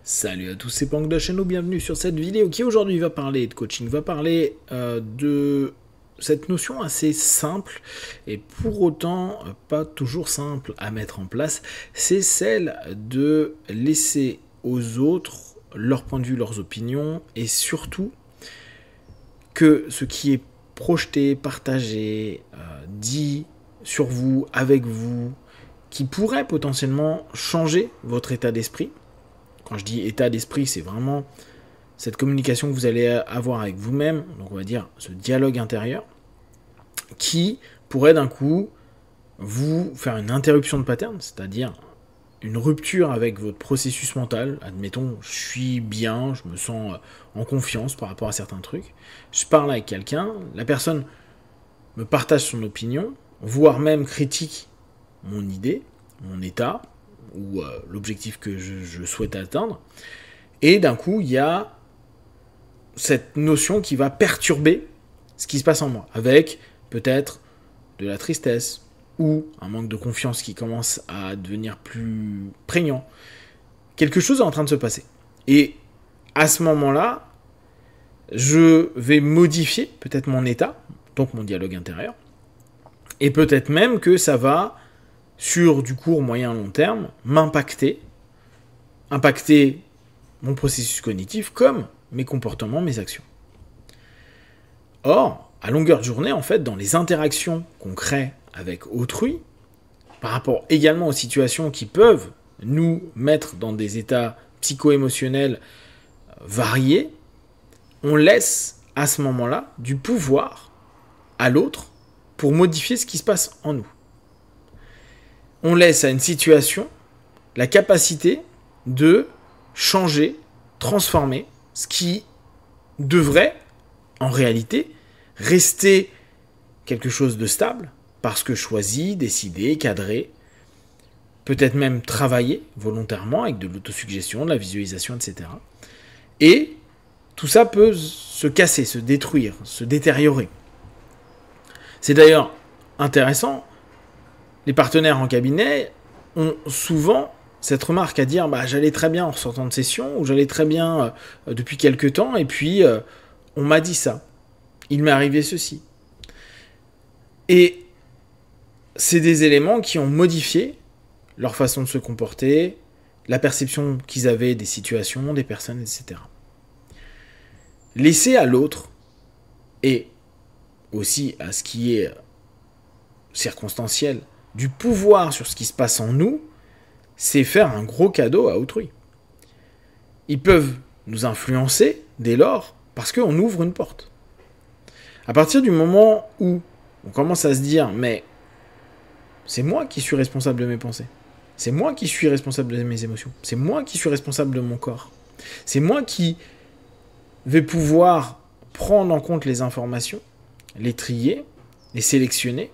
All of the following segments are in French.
Salut à tous, c'est Pank de la chaîne, bienvenue sur cette vidéo qui aujourd'hui va parler de coaching, va parler de cette notion assez simple et pour autant pas toujours simple à mettre en place, c'est celle de laisser aux autres leur point de vue, leurs opinions et surtout que ce qui est projeté, partagé, dit sur vous, avec vous, qui pourrait potentiellement changer votre état d'esprit. Quand je dis état d'esprit, c'est vraiment cette communication que vous allez avoir avec vous-même, donc on va dire ce dialogue intérieur, qui pourrait d'un coup vous faire une interruption de pattern, c'est-à-dire une rupture avec votre processus mental. Admettons, je suis bien, je me sens en confiance par rapport à certains trucs. Je parle avec quelqu'un, la personne me partage son opinion, voire même critique mon idée, mon état, ou l'objectif que je souhaite atteindre. Et d'un coup, il y a cette notion qui va perturber ce qui se passe en moi, avec peut-être de la tristesse ou un manque de confiance qui commence à devenir plus prégnant. Quelque chose est en train de se passer. Et à ce moment-là, je vais modifier peut-être mon état, donc mon dialogue intérieur, et peut-être même que ça va sur du court, moyen, long terme, impacter mon processus cognitif comme mes comportements, mes actions. Or, à longueur de journée, en fait, dans les interactions qu'on crée avec autrui, par rapport également aux situations qui peuvent nous mettre dans des états psycho-émotionnels variés, on laisse à ce moment-là du pouvoir à l'autre pour modifier ce qui se passe en nous. On laisse à une situation la capacité de changer, transformer ce qui devrait, en réalité, rester quelque chose de stable, parce que choisi, décidé, cadré, peut-être même travaillé volontairement avec de l'autosuggestion, de la visualisation, etc. Et tout ça peut se casser, se détruire, se détériorer. C'est d'ailleurs intéressant. Les partenaires en cabinet ont souvent cette remarque à dire j'allais très bien en sortant de session, ou j'allais très bien depuis quelques temps, et puis on m'a dit ça. Il m'est arrivé ceci. Et c'est des éléments qui ont modifié leur façon de se comporter, la perception qu'ils avaient des situations, des personnes, etc. Laisser à l'autre, et aussi à ce qui est circonstanciel, du pouvoir sur ce qui se passe en nous, c'est faire un gros cadeau à autrui. Ils peuvent nous influencer dès lors parce qu'on ouvre une porte. À partir du moment où on commence à se dire mais c'est moi qui suis responsable de mes pensées, c'est moi qui suis responsable de mes émotions, c'est moi qui suis responsable de mon corps, c'est moi qui vais pouvoir prendre en compte les informations, les trier, les sélectionner.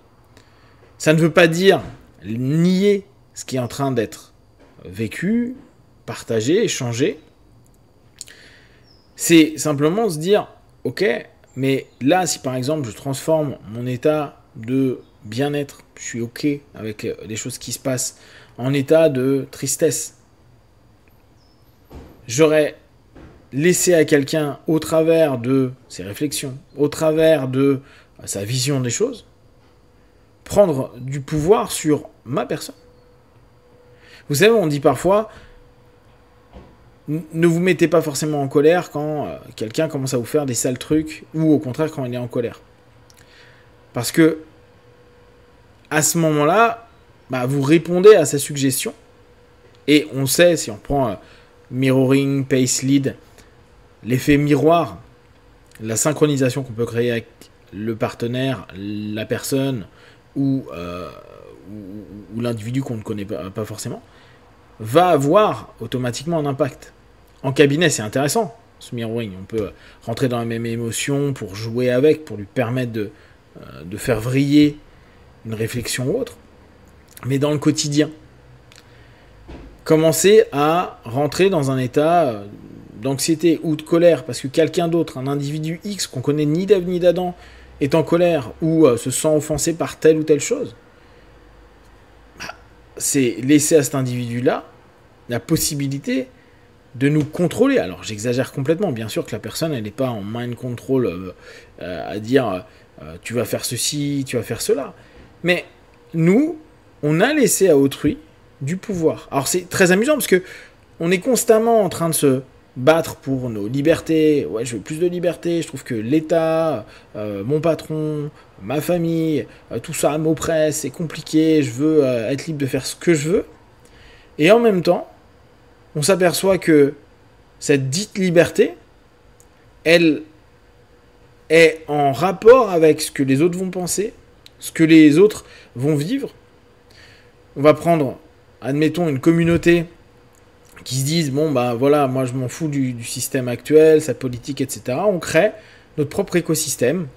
Ça ne veut pas dire nier ce qui est en train d'être vécu, partagé, échangé. C'est simplement se dire, ok, mais là, si par exemple je transforme mon état de bien-être, je suis ok avec les choses qui se passent, en état de tristesse, j'aurais laissé à quelqu'un, au travers de ses réflexions, au travers de sa vision des choses, prendre du pouvoir sur ma personne. Vous savez, on dit parfois, ne vous mettez pas forcément en colère quand quelqu'un commence à vous faire des sales trucs, ou au contraire quand il est en colère. Parce que, à ce moment-là, vous répondez à sa suggestion, et on sait, si on prend mirroring, pace lead, l'effet miroir, la synchronisation qu'on peut créer avec le partenaire, la personne, ou l'individu qu'on ne connaît pas forcément, va avoir automatiquement un impact. En cabinet, c'est intéressant, ce mirroring. On peut rentrer dans la même émotion pour jouer avec, pour lui permettre de faire vriller une réflexion ou autre. Mais dans le quotidien, commencer à rentrer dans un état d'anxiété ou de colère, parce que quelqu'un d'autre, un individu X qu'on connaît ni d'Ève ni d'Adam, est en colère ou se sent offensé par telle ou telle chose, c'est laisser à cet individu-là la possibilité de nous contrôler. Alors j'exagère complètement, bien sûr que la personne elle n'est pas en mind control à dire tu vas faire ceci, tu vas faire cela. Mais nous, on a laissé à autrui du pouvoir. Alors c'est très amusant parce que on est constamment en train de se battre pour nos libertés. Ouais, je veux plus de liberté, je trouve que l'État, mon patron, ma famille, tout ça m'oppresse, c'est compliqué, je veux être libre de faire ce que je veux. Et en même temps, on s'aperçoit que cette dite liberté, elle est en rapport avec ce que les autres vont penser, ce que les autres vont vivre. On va prendre, admettons, une communauté qui se disent, bon, bah voilà, moi je m'en fous du système actuel, sa politique, etc. On crée notre propre écosystème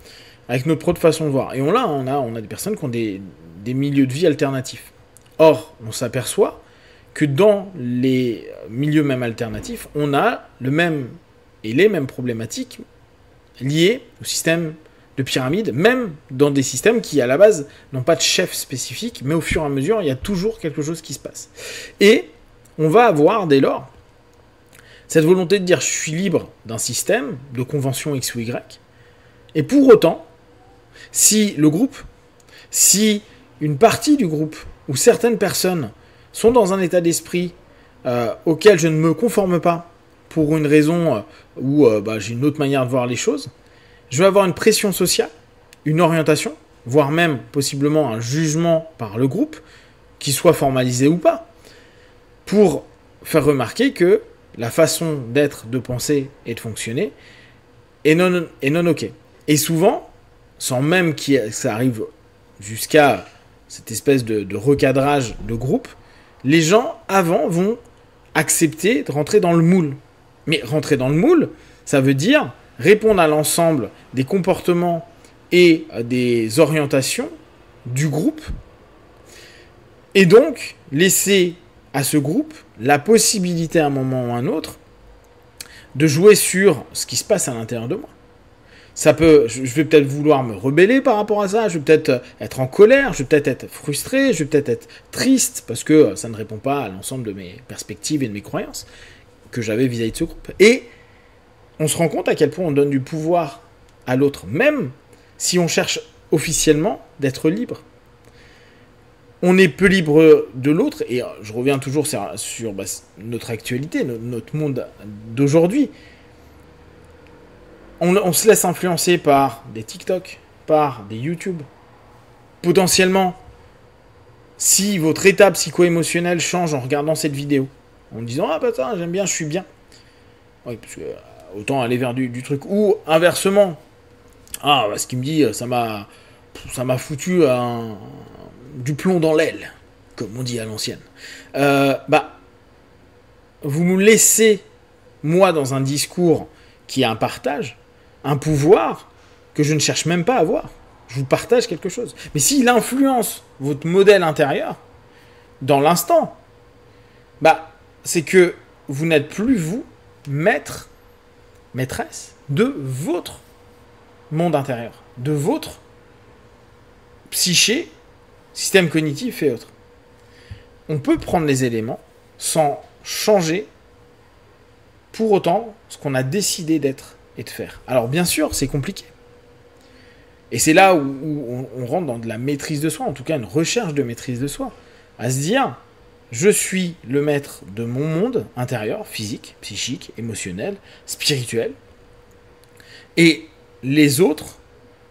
avec notre propre façon de voir. Et on a des personnes qui ont des milieux de vie alternatifs. Or, on s'aperçoit que dans les milieux même alternatifs, on a les mêmes problématiques liées au système de pyramide, même dans des systèmes qui, à la base, n'ont pas de chef spécifique, mais au fur et à mesure, il y a toujours quelque chose qui se passe. Et on va avoir, dès lors, cette volonté de dire je suis libre d'un système, de convention X ou Y, et pour autant, si le groupe, si une partie du groupe, ou certaines personnes sont dans un état d'esprit auquel je ne me conforme pas, pour une raison où j'ai une autre manière de voir les choses, je vais avoir une pression sociale, une orientation, voire même possiblement un jugement par le groupe, qui soit formalisé ou pas, pour faire remarquer que la façon d'être, de penser et de fonctionner est non ok. Et souvent, sans même que ça arrive jusqu'à cette espèce de recadrage de groupe, les gens avant vont accepter de rentrer dans le moule. Mais rentrer dans le moule, ça veut dire répondre à l'ensemble des comportements et des orientations du groupe, et donc laisser à ce groupe la possibilité à un moment ou à un autre de jouer sur ce qui se passe à l'intérieur de moi. Je vais peut-être vouloir me rebeller par rapport à ça, je vais peut-être être en colère, je vais peut-être être frustré, je vais peut-être être triste parce que ça ne répond pas à l'ensemble de mes perspectives et de mes croyances que j'avais vis-à-vis de ce groupe. Et on se rend compte à quel point on donne du pouvoir à l'autre, même si on cherche officiellement d'être libre. On est peu libre de l'autre, et je reviens toujours sur notre actualité, notre monde d'aujourd'hui. On se laisse influencer par des TikTok, par des YouTube. Potentiellement, si votre état psycho-émotionnel change en regardant cette vidéo, en disant « Ah, putain, j'aime bien, je suis bien ». Oui, parce que autant aller vers du truc. Ou inversement, « Ah, ce qu'il me dit, ça m'a foutu du plomb dans l'aile », comme on dit à l'ancienne. Vous me laissez, moi, dans un discours qui est un partage, un pouvoir que je ne cherche même pas à avoir. Je vous partage quelque chose. Mais s'il influence votre modèle intérieur, dans l'instant, c'est que vous n'êtes plus, vous, maître, maîtresse de votre monde intérieur, de votre psyché, système cognitif et autres. On peut prendre les éléments sans changer pour autant ce qu'on a décidé d'être et de faire. Alors bien sûr, c'est compliqué. Et c'est là où on rentre dans de la maîtrise de soi, en tout cas une recherche de maîtrise de soi. À se dire, je suis le maître de mon monde intérieur, physique, psychique, émotionnel, spirituel. Et les autres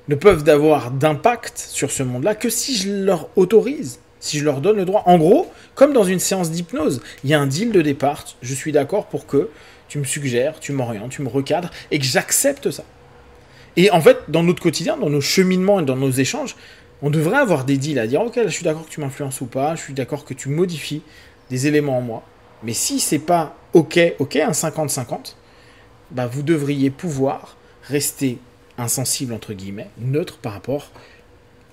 ne peuvent avoir d'impact sur ce monde-là que si je leur autorise, si je leur donne le droit. En gros, comme dans une séance d'hypnose, il y a un deal de départ, je suis d'accord pour que tu me suggères, tu m'orientes, tu me recadres, et que j'accepte ça. Et en fait, dans notre quotidien, dans nos cheminements et dans nos échanges, on devrait avoir des deals à dire « Ok, là, je suis d'accord que tu m'influences ou pas, je suis d'accord que tu modifies des éléments en moi. » Mais si c'est pas ok, un 50-50, vous devriez pouvoir rester insensible, entre guillemets, neutre par rapport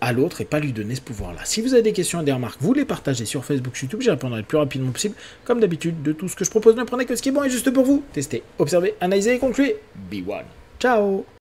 à l'autre et pas lui donner ce pouvoir-là. Si vous avez des questions et des remarques, vous les partagez sur Facebook, YouTube, j'y répondrai le plus rapidement possible. Comme d'habitude, de tout ce que je propose, ne prenez que ce qui est bon et juste pour vous. Testez, observez, analysez et concluez. Be one. Ciao.